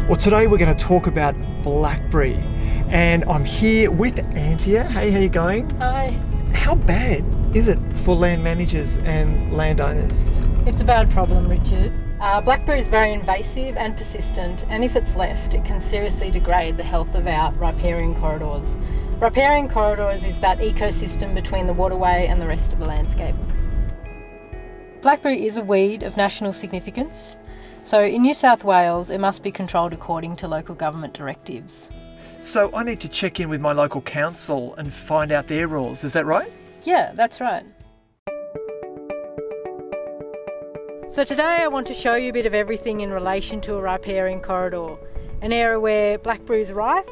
Well, today we're going to talk about blackberry, and I'm here with Antia. Hey, how you going? Hi. How bad is it for land managers and landowners? It's a bad problem, Richard. Blackberry is very invasive and persistent, and if it's left, it can seriously degrade the health of our riparian corridors. Riparian corridors is that ecosystem between the waterway and the rest of the landscape. Blackberry is a weed of national significance, so in New South Wales it must be controlled according to local government directives. So I need to check in with my local council and find out their rules, is that right? Yeah, that's right. So today I want to show you a bit of everything in relation to a riparian corridor, an area where blackberry is rife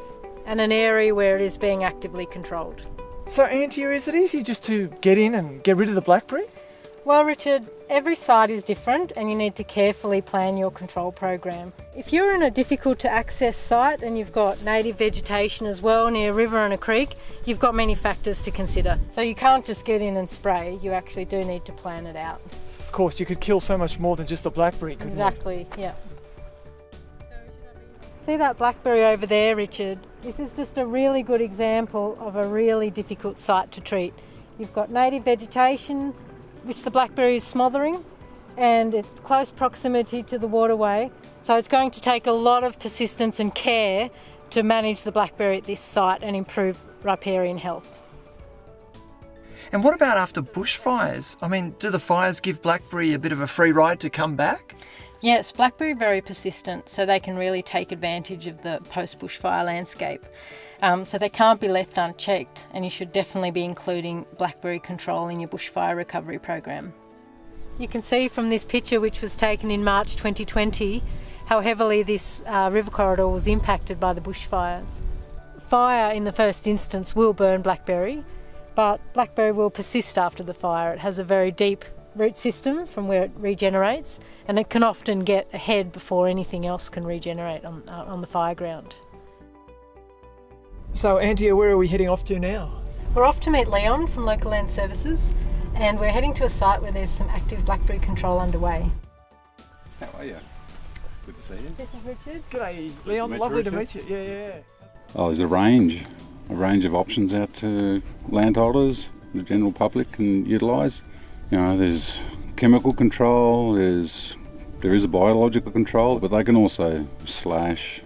and an area where it is being actively controlled. So Antia, is it easy just to get in and get rid of the blackberry? Well, Richard, every site is different and you need to carefully plan your control program. If you're in a difficult to access site and you've got native vegetation as well near a river and a creek, you've got many factors to consider. So you can't just get in and spray, you actually do need to plan it out. Of course, you could kill so much more than just the blackberry, couldn't you? Exactly, yeah. See that blackberry over there, Richard? This is just a really good example of a really difficult site to treat. You've got native vegetation, which the blackberry is smothering, and it's close proximity to the waterway. So it's going to take a lot of persistence and care to manage the blackberry at this site and improve riparian health. And what about after bushfires? I mean, do the fires give blackberry a bit of a free ride to come back? Yes, blackberry are very persistent, so they can really take advantage of the post-bushfire landscape. So they can't be left unchecked, and you should definitely be including blackberry control in your bushfire recovery program. You can see from this picture, which was taken in March 2020, how heavily this river corridor was impacted by the bushfires. Fire in the first instance will burn blackberry, but blackberry will persist after the fire. It has a very deep root system from where it regenerates, and it can often get ahead before anything else can regenerate on the fire ground. So Antia, where are we heading off to now? We're off to meet Leon from Local Land Services, and we're heading to a site where there's some active blackberry control underway. How are you? Good to see you. This is Richard. G'day Leon, lovely to meet you. Yeah. Oh, there's a range of options out to landholders, the general public can utilise. You know, there's chemical control, there is a biological control, but they can also slash,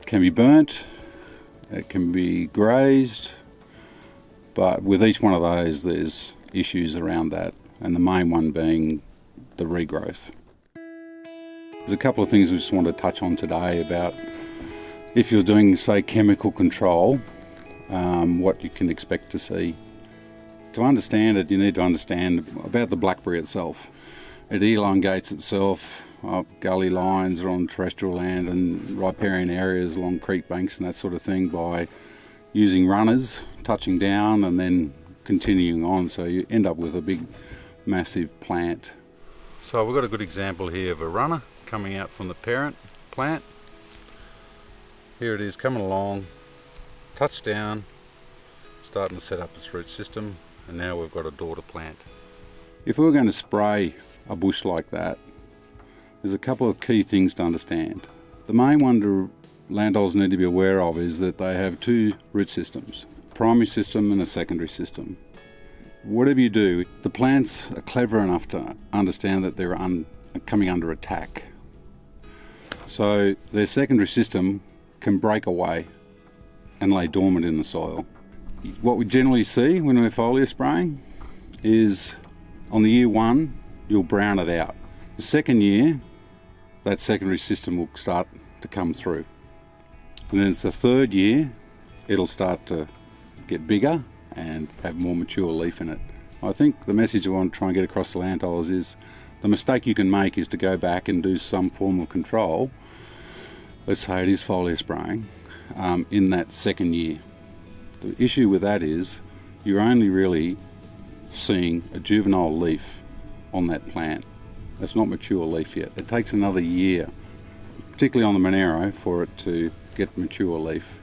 can be burnt, it can be grazed, but with each one of those there's issues around that, and the main one being the regrowth. There's a couple of things we just want to touch on today about if you're doing, say, chemical control, what you can expect to see. To understand it, you need to understand about the blackberry itself. It elongates itself up gully lines or on terrestrial land and riparian areas along creek banks and that sort of thing by using runners, touching down and then continuing on, so you end up with a big massive plant. So we've got a good example here of a runner coming out from the parent plant. Here it is coming along, touched down, starting to set up its root system, and now we've got a daughter plant. If we were going to spray a bush like that, there's a couple of key things to understand. The main one landholders need to be aware of is that they have two root systems, a primary system and a secondary system. Whatever you do, the plants are clever enough to understand that they're coming under attack. So their secondary system can break away and lay dormant in the soil. What we generally see when we're foliar spraying is on the year one, you'll brown it out. The second year, that secondary system will start to come through. And then it's the third year, it'll start to get bigger and have more mature leaf in it. I think the message I want to try and get across to landholders is the mistake you can make is to go back and do some form of control. Let's say it is foliar spraying in that second year. The issue with that is you're only really seeing a juvenile leaf on that plant. That's not mature leaf yet. It takes another year, particularly on the Monero, for it to get mature leaf.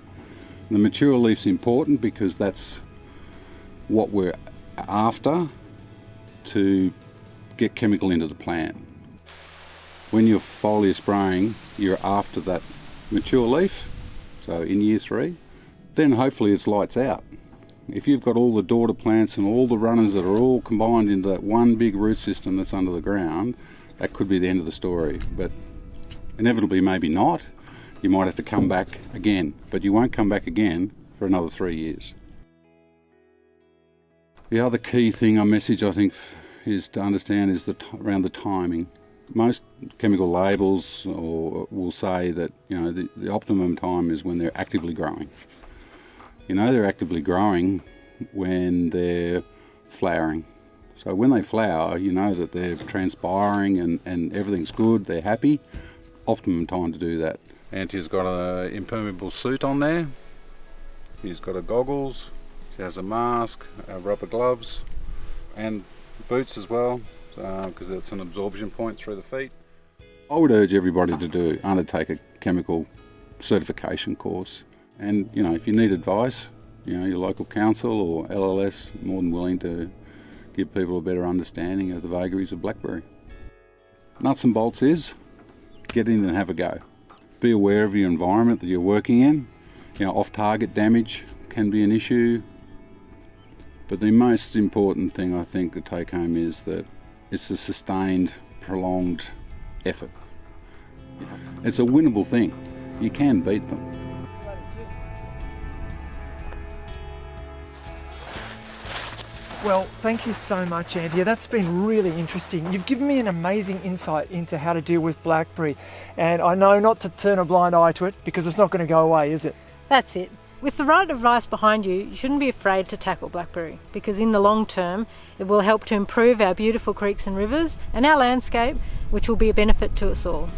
The mature leaf's important because that's what we're after to get chemical into the plant. When you're foliar spraying, you're after that mature leaf, so in year 3, then hopefully it's lights out. If you've got all the daughter plants and all the runners that are all combined into that one big root system that's under the ground, that could be the end of the story. But inevitably, maybe not. You might have to come back again, but you won't come back again for another 3 years. The other key thing, a message I think, is to understand is around the timing. Most chemical labels will say that the optimum time is when they're actively growing. They're actively growing when they're flowering. So when they flower, you know that they're transpiring and everything's good, they're happy. Optimum time to do that. Antia's got an impermeable suit on there. He's got a goggles, she has a mask, rubber gloves and boots as well, because that's an absorption point through the feet. I would urge everybody to undertake a chemical certification course. And if you need advice, your local council or LLS are more than willing to give people a better understanding of the vagaries of blackberry. Nuts and bolts is get in and have a go. Be aware of your environment that you're working in. Off-target damage can be an issue. But the most important thing I think to take home is that it's a sustained, prolonged effort. It's a winnable thing. You can beat them. Well, thank you so much, Antia. That's been really interesting. You've given me an amazing insight into how to deal with blackberry. And I know not to turn a blind eye to it because it's not going to go away, is it? That's it. With the right advice behind you, you shouldn't be afraid to tackle blackberry, because in the long term, it will help to improve our beautiful creeks and rivers and our landscape, which will be a benefit to us all.